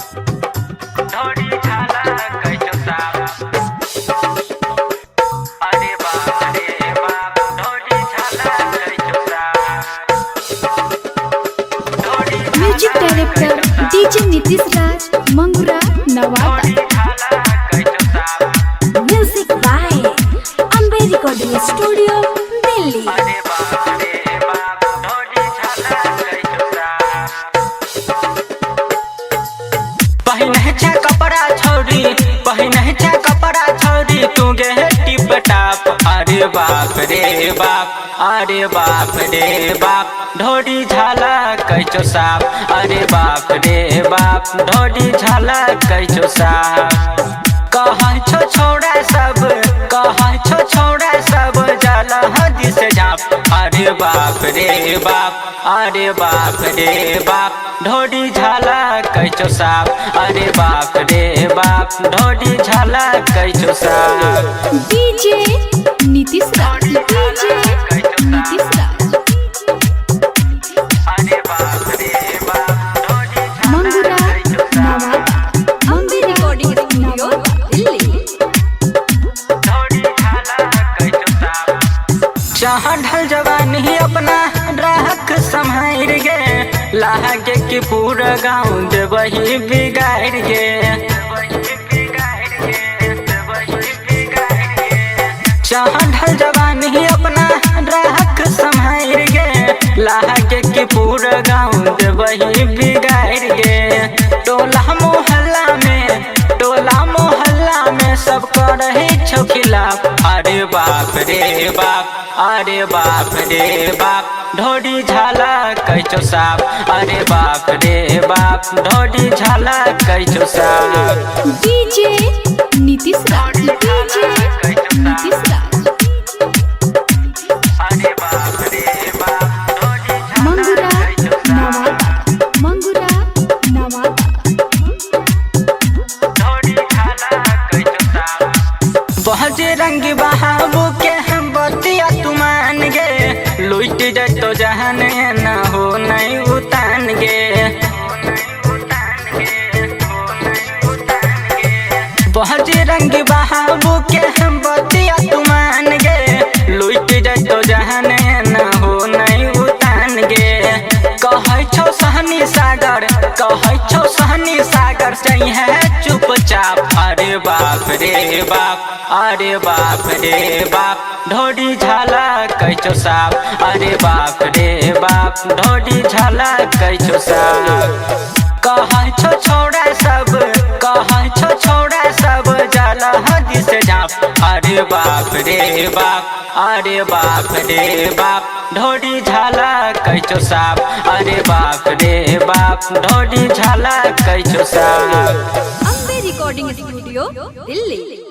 ढोड़ी झाला कैचो साफ। अरे बाप रे बाप ढोड़ी झाला कैचो साफ। Music director DJ Nitish Raj, Mangura, Nawada. Music by Ambe recording studio, Delhi. अरे बाप रे बाप ढोड़ी झाला कैचो साफ। पहिने छे कपड़ा छोड़ी, पहिने छे कपड़ा छोड़ी, तू गे टिप टाप। अरे बाप रे बाप, अरे बाप रे बाप ढोड़ी झाला कैचो साफ। अरे बाप रे बाप ढोड़ी झाला कैचो साफ। कहाँ छो छोड़ा सब, कहाँ छो छोड़ा सब, जाला हदी से झाप। अरे बाप रे बाप, अरे बाप रे बाप ढोड़ी झाला कैचो साफ। अरे बाप रे बाप ढोड़ी झाला कैचो साफ। डीजे नीतीश राज, डीजे नीतीश राज, अरे बाप रे बाप ढोड़ी झाला मंगुरा, कैचो साफ। नवादा। Ambe recording studio, Delhi. ढोड़ी झाला कैचो साफ। जहाँ ढल जवानी अपना राहक संभार गे, लागे कि पूरा गाँव देवही बिगाड़ गे। जहाँ ढल जवानी अपना राहक संभार गे, लागे कि पूरा गाँव देवही बिगाड़ गे। टोला मोहल्ला में, टोला मोहल्ला में सब करे छो खिलाफ। अरे बाप रे बाप, अरे बाप रे बाप ढोड़ी झाला कैचो साफ। अरे बाप रे बाप ढोड़ी झाला कैचो साफ। डीजे नीतीश राज, डीजे नीतीश राज, अरे बाप रे बाप ढोड़ी झाला मंगुरा, कैचो साफ। नवादा। मंगुरा, नवादा। ढोड़ी झाला कैचो साफ। बहजे रंग बहाबू के हम बतिया तुमान गे, लुट जतो जहान न हो नहीं उतान गे। बहजे रंग बहाबू के हम बतिया तुमान गे, लुट जतो जहान न हो नहीं उतान गे। कहै छो सहनी सागर, कहै छो सहनी सागर, चाहिए चुपचाप। अरे बाप रे बाप, अरे बाप रे बाप ढोड़ी झाला कैचो साफ। अरे बाप रे बाप ढोड़ी झाला कैचो साफ। कहाँ छो छोड़ा सब, कहाँ छो छोड़ा सब, जाला हदी से झाप। अरे बाप रे बाप, अरे बाप रे बाप ढोड़ी झाला कैचो साफ। अरे बाप रे बाप ढोड़ी झाला कैचो साफ। Ambe recording studio, Delhi.